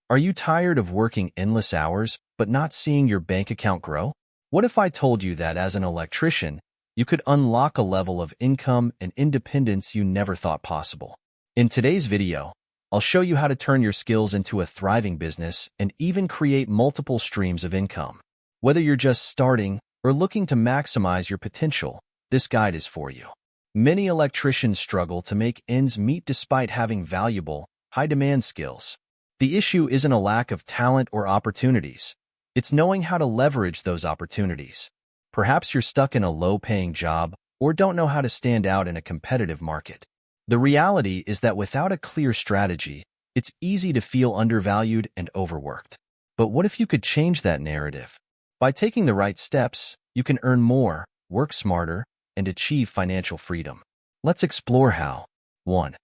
Are you tired of working endless hours but not seeing your bank account grow? What if I told you that as an electrician, you could unlock a level of income and independence you never thought possible? In today's video, I'll show you how to turn your skills into a thriving business and even create multiple streams of income. Whether you're just starting or looking to maximize your potential, this guide is for you. Many electricians struggle to make ends meet despite having valuable, high-demand skills. The issue isn't a lack of talent or opportunities. It's knowing how to leverage those opportunities. Perhaps you're stuck in a low-paying job or don't know how to stand out in a competitive market. The reality is that without a clear strategy, it's easy to feel undervalued and overworked. But what if you could change that narrative? By taking the right steps, you can earn more, work smarter, and achieve financial freedom. Let's explore how. 1.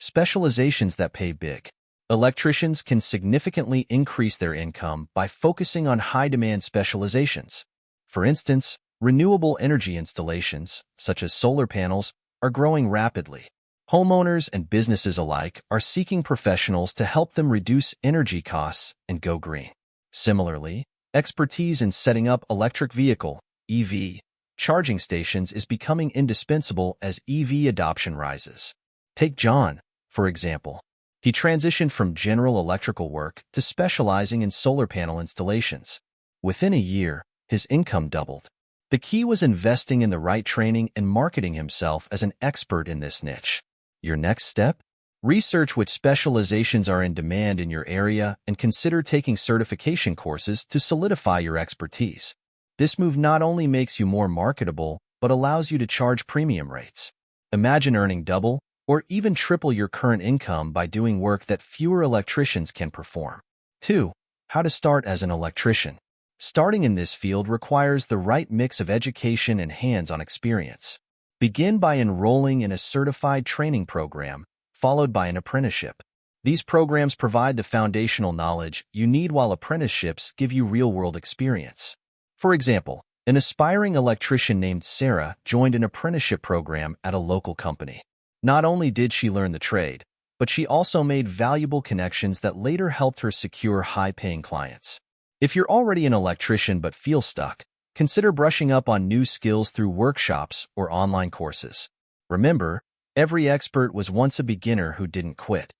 Specializations that pay big. Electricians can significantly increase their income by focusing on high-demand specializations. For instance, renewable energy installations, such as solar panels, are growing rapidly. Homeowners and businesses alike are seeking professionals to help them reduce energy costs and go green. Similarly, expertise in setting up electric vehicle (EV) charging stations is becoming indispensable as EV adoption rises. Take John, for example. He transitioned from general electrical work to specializing in solar panel installations. Within a year, his income doubled. The key was investing in the right training and marketing himself as an expert in this niche. Your next step? Research which specializations are in demand in your area and consider taking certification courses to solidify your expertise. This move not only makes you more marketable, but allows you to charge premium rates. Imagine earning double or even triple your current income by doing work that fewer electricians can perform. 2. How to start as an electrician. Starting in this field requires the right mix of education and hands-on experience. Begin by enrolling in a certified training program, followed by an apprenticeship. These programs provide the foundational knowledge you need while apprenticeships give you real-world experience. For example, an aspiring electrician named Sarah joined an apprenticeship program at a local company. Not only did she learn the trade, but she also made valuable connections that later helped her secure high-paying clients. If you're already an electrician but feel stuck, consider brushing up on new skills through workshops or online courses. Remember, every expert was once a beginner who didn't quit.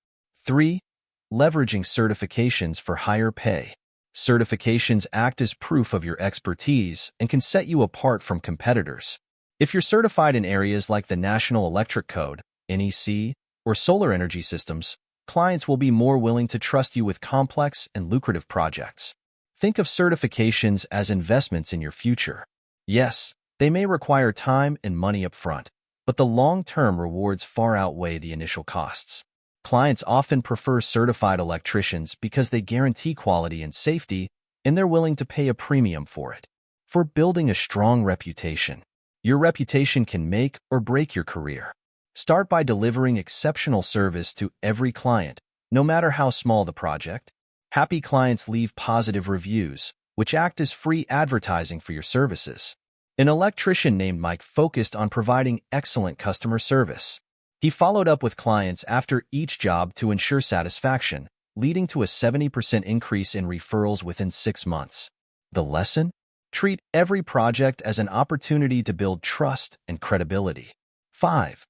3. Leveraging certifications for higher pay. Certifications act as proof of your expertise and can set you apart from competitors. If you're certified in areas like the National Electric Code, NEC, or solar energy systems, clients will be more willing to trust you with complex and lucrative projects. Think of certifications as investments in your future. Yes, they may require time and money up front, but the long-term rewards far outweigh the initial costs. Clients often prefer certified electricians because they guarantee quality and safety, and they're willing to pay a premium for it. For building a strong reputation. Your reputation can make or break your career. Start by delivering exceptional service to every client, no matter how small the project. Happy clients leave positive reviews, which act as free advertising for your services. An electrician named Mike focused on providing excellent customer service. He followed up with clients after each job to ensure satisfaction, leading to a 70% increase in referrals within 6 months. The lesson? Treat every project as an opportunity to build trust and credibility. 5.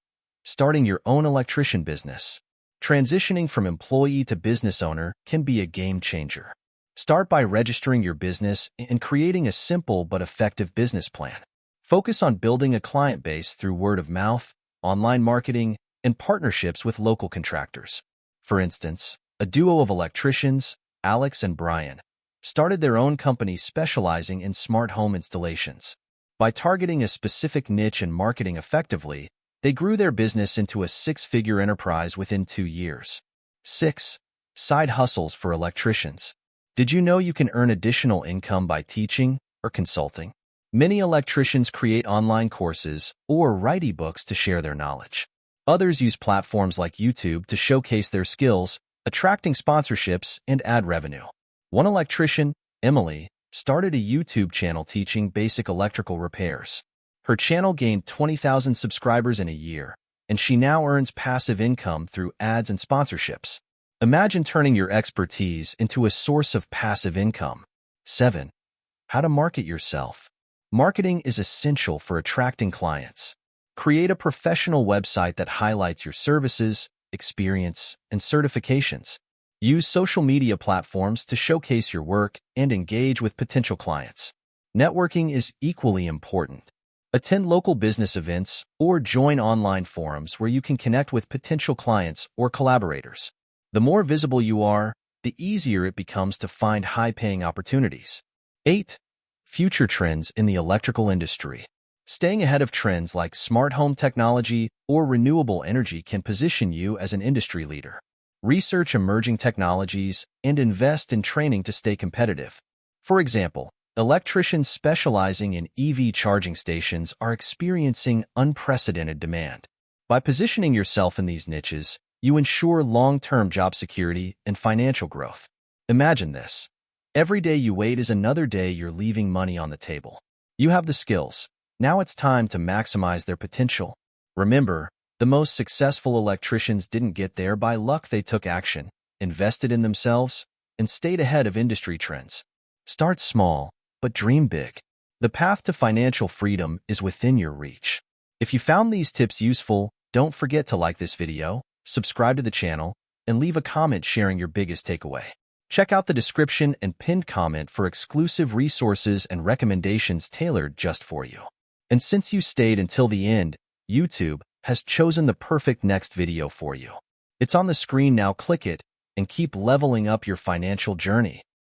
Starting your own electrician business. Transitioning from employee to business owner can be a game changer. Start by registering your business and creating a simple but effective business plan. Focus on building a client base through word of mouth, online marketing, and partnerships with local contractors. For instance, a duo of electricians, Alex and Brian, started their own company specializing in smart home installations. By targeting a specific niche and marketing effectively, they grew their business into a 6-figure enterprise within 2 years. 6. Side hustles for electricians. Did you know you can earn additional income by teaching or consulting? Many electricians create online courses or write ebooks to share their knowledge. Others use platforms like YouTube to showcase their skills, attracting sponsorships and ad revenue. One electrician, Emily, started a YouTube channel teaching basic electrical repairs. Her channel gained 20,000 subscribers in a year, and she now earns passive income through ads and sponsorships. Imagine turning your expertise into a source of passive income. 7. How to market yourself. Marketing is essential for attracting clients. Create a professional website that highlights your services, experience, and certifications. Use social media platforms to showcase your work and engage with potential clients. Networking is equally important. Attend local business events or join online forums where you can connect with potential clients or collaborators. The more visible you are, the easier it becomes to find high-paying opportunities. 8. Future trends in the electrical industry. Staying ahead of trends like smart home technology or renewable energy can position you as an industry leader. Research emerging technologies and invest in training to stay competitive. For example, electricians specializing in EV charging stations are experiencing unprecedented demand. By positioning yourself in these niches, you ensure long-term job security and financial growth. Imagine this. Every day you wait is another day you're leaving money on the table. You have the skills. Now it's time to maximize their potential. Remember, the most successful electricians didn't get there by luck. They took action, invested in themselves, and stayed ahead of industry trends. Start small, but dream big. The path to financial freedom is within your reach. If you found these tips useful, don't forget to like this video, subscribe to the channel, and leave a comment sharing your biggest takeaway. Check out the description and pinned comment for exclusive resources and recommendations tailored just for you. And since you stayed until the end, YouTube has chosen the perfect next video for you. It's on the screen now. Click it and keep leveling up your financial journey.